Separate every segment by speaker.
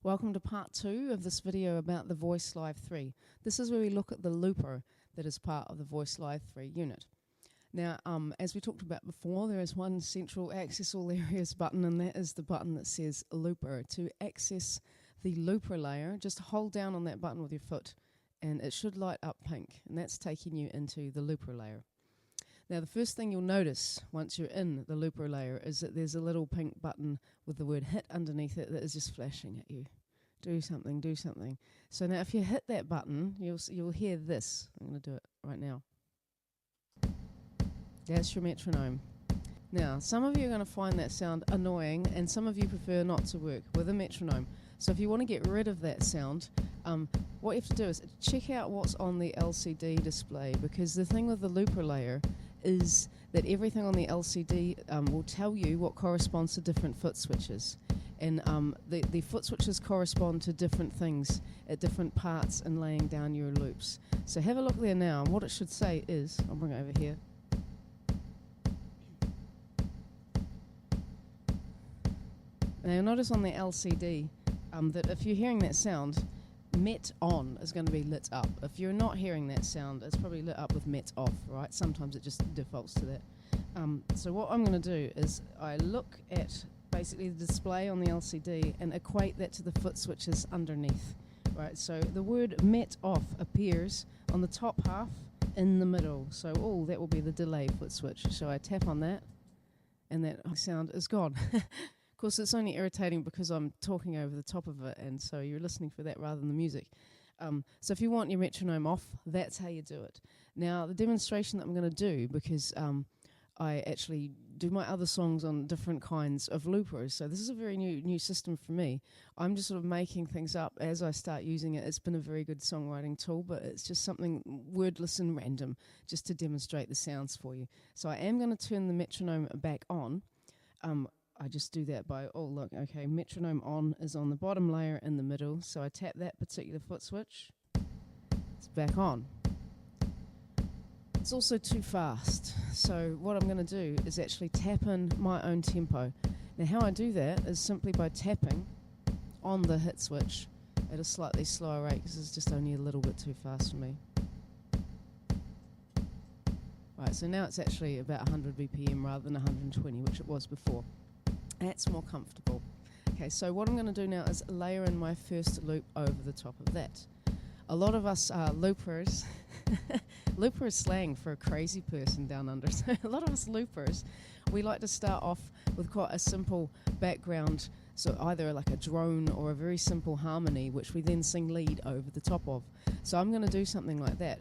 Speaker 1: Welcome to part 2 of this video about the Voicelive3. This is where we look at the looper that is part of the Voicelive3 unit. Now, as we talked about before, there is one central access all areas button, and that is the button that says looper. To access the looper layer, just hold down on that button with your foot and it should light up pink, and that's taking you into the looper layer. Now, the first thing you'll notice once you're in the looper layer is that there's a little pink button with the word hit underneath it that is just flashing at you. Do something, do something. So now if you hit that button, you'll hear this. I'm going to do it right now. That's your metronome. Now, some of you are going to find that sound annoying, and some of you prefer not to work with a metronome. So if you want to get rid of that sound, what you have to do is check out what's on the LCD display, because the thing with the looper layer is that everything on the LCD will tell you what corresponds to different foot switches. And the foot switches correspond to different things at different parts in laying down your loops. So have a look there now, and what it should say is, I'll bring it over here. Now you'll notice on the LCD that if you're hearing that sound, Met on is going to be lit up. If you're not hearing that sound, it's probably lit up with Met off, right? Sometimes it just defaults to that. So what I'm going to do is I look at basically the display on the LCD and equate that to the foot switches underneath, right? So the word Met off appears on the top half in the middle. So that will be the delay foot switch. So I tap on that and that sound is gone. Of course, it's only irritating because I'm talking over the top of it, and so you're listening for that rather than the music. So if you want your metronome off, that's how you do it. Now, the demonstration that I'm going to do, because I actually do my other songs on different kinds of loopers, so this is a very new system for me. I'm just sort of making things up as I start using it. It's been a very good songwriting tool, but it's just something wordless and random, just to demonstrate the sounds for you. So I am going to turn the metronome back on. I just do that by, look, okay, metronome on is on the bottom layer in the middle, so I tap that particular foot switch, it's back on. It's also too fast, so what I'm going to do is actually tap in my own tempo. Now how I do that is simply by tapping on the hit switch at a slightly slower rate, because it's just only a little bit too fast for me. Right, so now it's actually about 100 BPM rather than 120, which it was before. That's more comfortable. Okay, so what I'm going to do now is layer in my first loop over the top of that. A lot of us loopers, looper is slang for a crazy person down under, so a lot of us loopers, we like to start off with quite a simple background, so either like a drone or a very simple harmony, which we then sing lead over the top of. So I'm going to do something like that.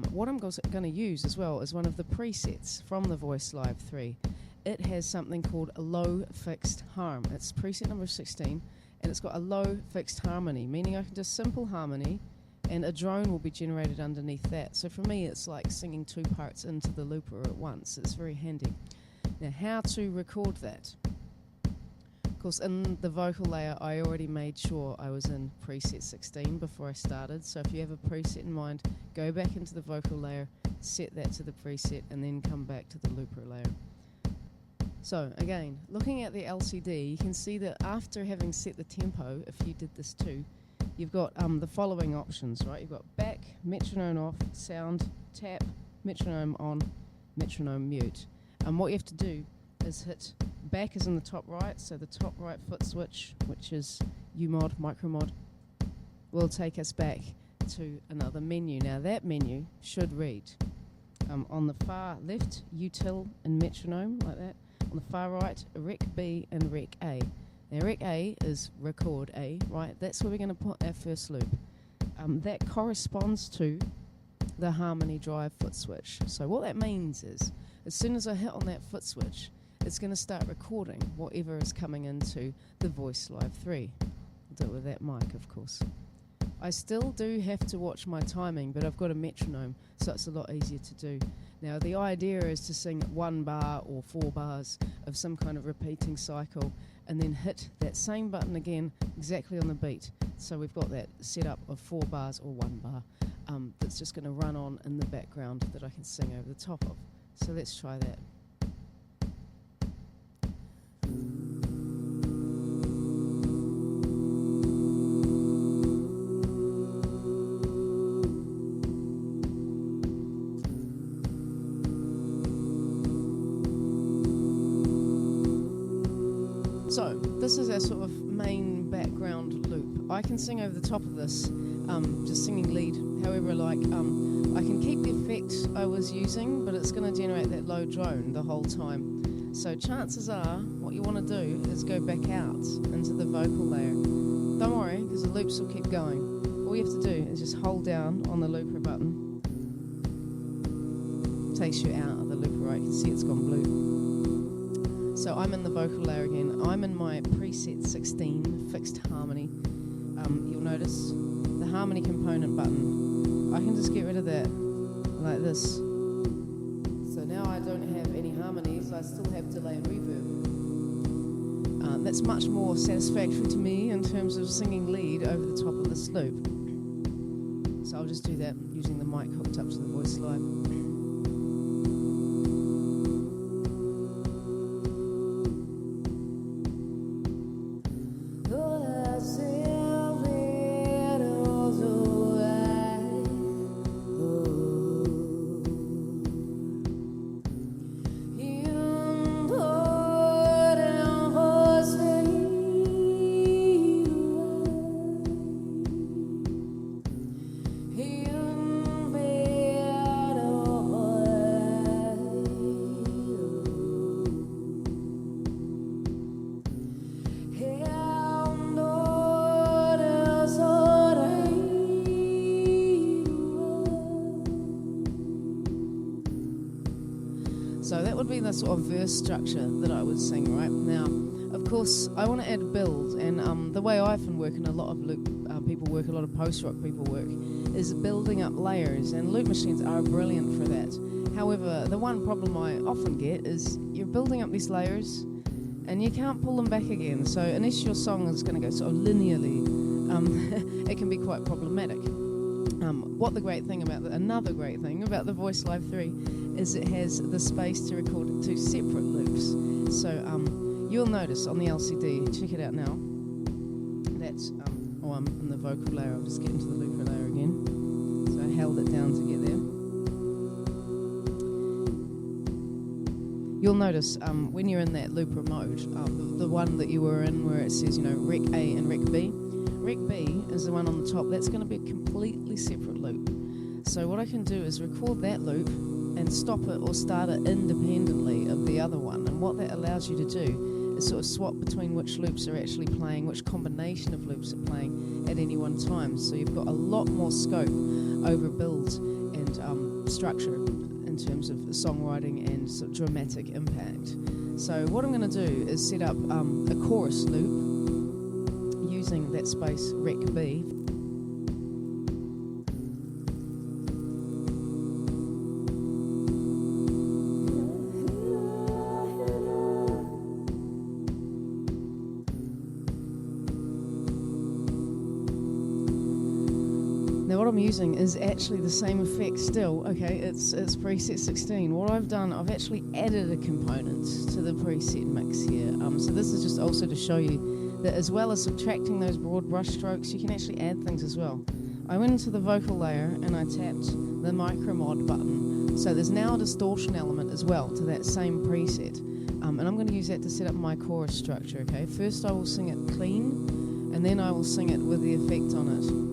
Speaker 1: What I'm going to use as well is one of the presets from the Voicelive3. It has something called a low fixed harm. It's preset number 16, and it's got a low fixed harmony, meaning I can do simple harmony and a drone will be generated underneath that. So for me, it's like singing two parts into the looper at once. It's very handy. Now, how to record that? Of course, in the vocal layer, I already made sure I was in preset 16 before I started. So if you have a preset in mind, go back into the vocal layer, set that to the preset, and then come back to the looper layer. So again, looking at the LCD, you can see that after having set the tempo, if you did this too, you've got the following options, right? You've got back, metronome off, sound, tap, metronome on, metronome mute. And what you have to do is hit back is in the top right, so the top right foot switch, which is U-mod, micro mod, will take us back to another menu. Now that menu should read on the far left, util and metronome, like that. On the far right, Rec B and Rec A. Now Rec A is record A, right? That's where we're going to put our first loop. That corresponds to the harmony drive foot switch. So what that means is, as soon as I hit on that foot switch, it's going to start recording whatever is coming into the Voicelive3. I'll do it with that mic, of course. I still do have to watch my timing, but I've got a metronome, so it's a lot easier to do. Now, the idea is to sing 1 bar or 4 bars of some kind of repeating cycle and then hit that same button again exactly on the beat. So we've got that setup of 4 bars or 1 bar that's just going to run on in the background that I can sing over the top of. So let's try that. So this is our sort of main background loop. I can sing over the top of this, just singing lead however I like. I can keep the effect I was using, but it's going to generate that low drone the whole time. So chances are what you want to do is go back out into the vocal layer. Don't worry, because the loops will keep going. All you have to do is just hold down on the looper button. Takes you out of the looper, right? You can see it's gone blue. So I'm in the vocal layer again. I'm in my preset 16 fixed harmony. You'll notice the harmony component button. I can just get rid of that like this. So now I don't have any harmonies, I still have delay and reverb. That's much more satisfactory to me in terms of singing lead over the top of this loop. So I'll just do that using the mic hooked up to the Voicelive. So that would be the sort of verse structure that I would sing right now. Of course, I want to add a build, and the way I often work, and a lot of loop people work, a lot of post-rock people work, is building up layers, and loop machines are brilliant for that. However, the one problem I often get is you're building up these layers, and you can't pull them back again. So unless your song is going to go sort of linearly, it can be quite problematic. Another great thing about the Voicelive3 is it has the space to record 2 separate loops. So you'll notice on the LCD, check it out now, that's, I'm in the vocal layer, I'll just get into the looper layer again. So I held it down to get there. You'll notice when you're in that looper mode, the one that you were in where it says, Rec A and Rec B. Rec B is the one on the top. That's going to be a completely separate loop. So what I can do is record that loop and stop it or start it independently of the other one. And what that allows you to do is sort of swap between which loops are actually playing, which combination of loops are playing at any one time. So you've got a lot more scope over build and structure in terms of songwriting and sort of dramatic impact. So what I'm going to do is set up a chorus loop using that space Rec B. Now what I'm using is actually the same effect still. Okay, it's preset 16. What I've done, I've actually added a component to the preset mix here. So this is just also to show you that as well as subtracting those broad brush strokes, you can actually add things as well. I went into the vocal layer and I tapped the micro mod button. So there's now a distortion element as well to that same preset. And I'm going to use that to set up my chorus structure, okay? First I will sing it clean, and then I will sing it with the effect on it.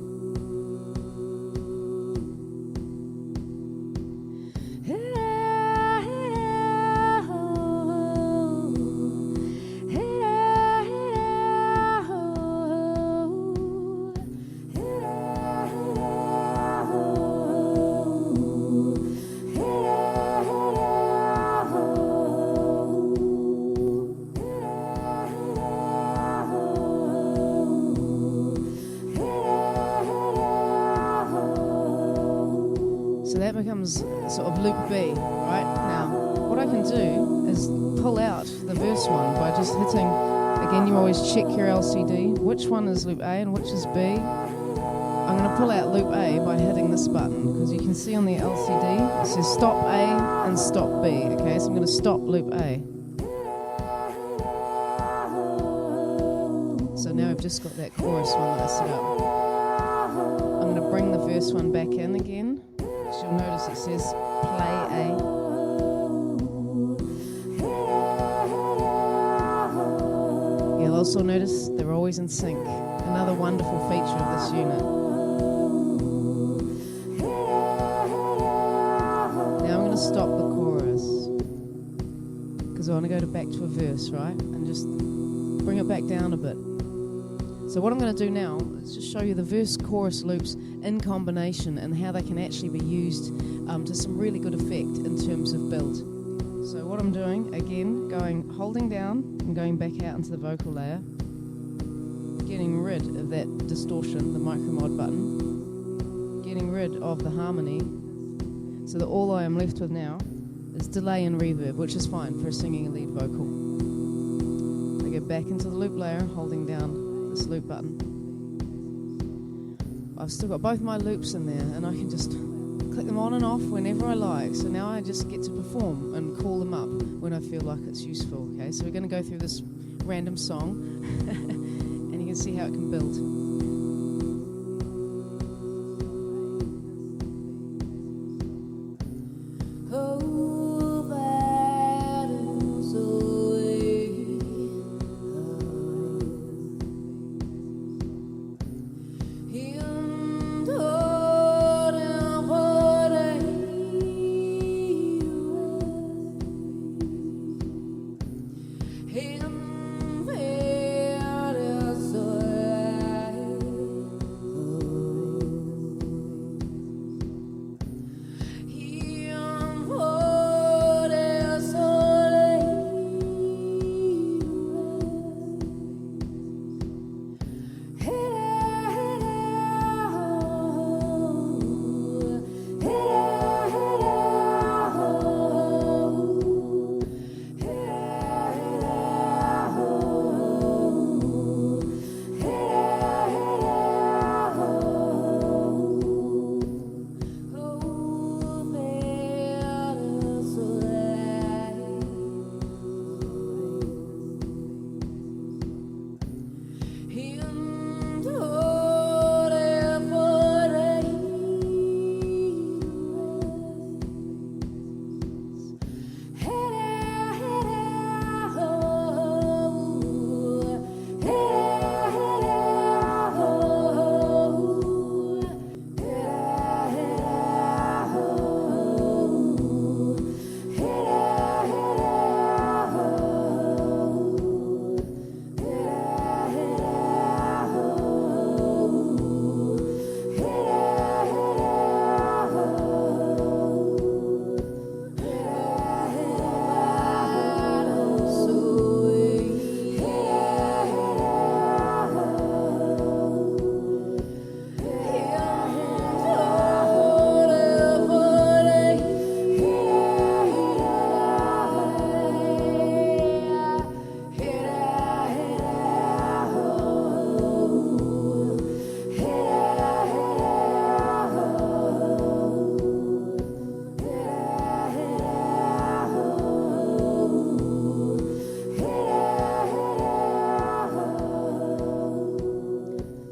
Speaker 1: So that becomes sort of loop B, right? Now, what I can do is pull out the verse one by just hitting, again, you always check your LCD, which one is loop A and which is B. I'm going to pull out loop A by hitting this button, because you can see on the LCD, it says stop A and stop B, okay? So I'm going to stop loop A. So now I've just got that chorus one that I set up. I'm going to bring the verse one back in again. You'll notice it says play A. also notice they're always in sync. Another wonderful feature of this unit. Now I'm going to stop the chorus because I want to go back to a verse, right? And just bring it back down a bit. So what I'm going to do now is just show you the verse-chorus loops in combination and how they can actually be used to some really good effect in terms of build. So what I'm doing, again, holding down and going back out into the vocal layer, getting rid of that distortion, the micro mod button, getting rid of the harmony, so that all I am left with now is delay and reverb, which is fine for singing a lead vocal. I go back into the loop layer, holding down this loop button. I've still got both my loops in there and I can just click them on and off whenever I like. So now I just get to perform and call them up when I feel like it's useful. Okay, so we're going to go through this random song and you can see how it can build.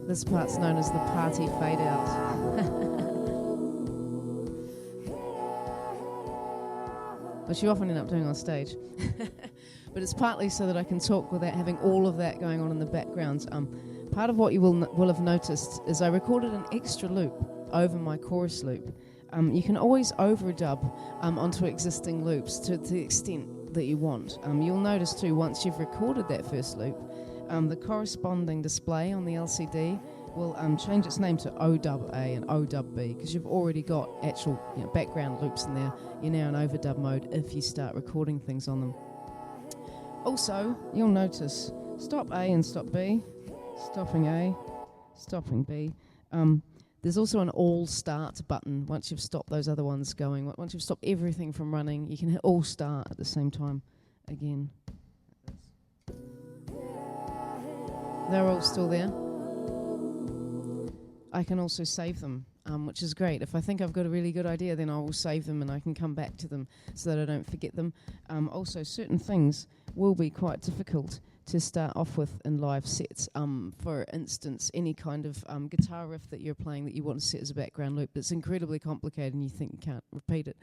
Speaker 1: This part's known as the party fade out. Which you often end up doing on stage. But it's partly so that I can talk without having all of that going on in the background. Part of what you will have noticed is I recorded an extra loop over my chorus loop. You can always overdub onto existing loops to the extent that you want. You'll notice too, once you've recorded that first loop, the corresponding display on the LCD will change its name to ODub A and ODub B because you've already got actual background loops in there. You're now in overdub mode if you start recording things on them. Also, you'll notice stop A and stop B, stopping A, stopping B. There's also an all start button once you've stopped those other ones going. Once you've stopped everything from running, you can hit all start at the same time again. They're all still there. I can also save them, which is great. If I think I've got a really good idea, then I will save them and I can come back to them so that I don't forget them. Also, certain things will be quite difficult to start off with in live sets. For instance, any kind of guitar riff that you're playing that you want to set as a background loop that's incredibly complicated and you think you can't repeat it,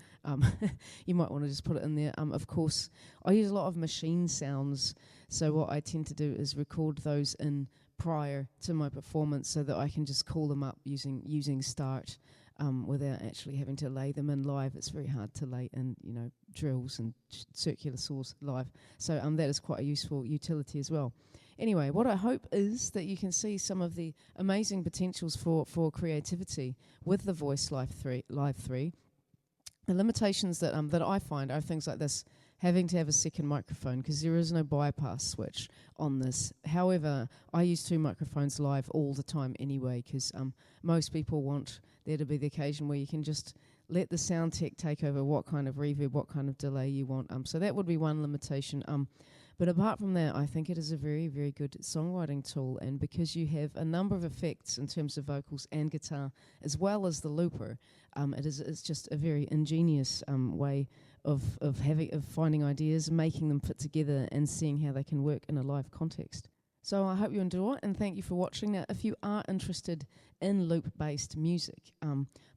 Speaker 1: you might want to just put it in there. Of course, I use a lot of machine sounds, so what I tend to do is record those in prior to my performance so that I can just call them up using start without actually having to lay them in live. It's very hard to lay in, drills and circular saws live. So that is quite a useful utility as well. Anyway, what I hope is that you can see some of the amazing potentials for creativity with the Voicelive3. The limitations that I find are things like this: having to have a second microphone because there is no bypass switch on this. However, I use 2 microphones live all the time anyway because most people want there to be the occasion where you can just let the sound tech take over what kind of reverb, what kind of delay you want. So that would be one limitation. But apart from that, I think it is a very, very good songwriting tool. And because you have a number of effects in terms of vocals and guitar, as well as the looper, it's just a very ingenious way of finding ideas, making them fit together, and seeing how they can work in a live context. So I hope you enjoy it, and thank you for watching. Now, if you are interested in loop-based music,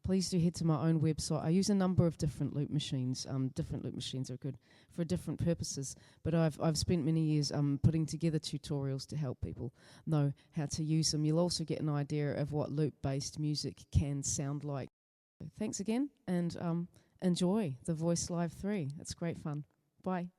Speaker 1: please do head to my own website. I use a number of different loop machines. Different loop machines are good for different purposes, but I've spent many years putting together tutorials to help people know how to use them. You'll also get an idea of what loop-based music can sound like. Thanks again, and enjoy the Voicelive3. It's great fun. Bye.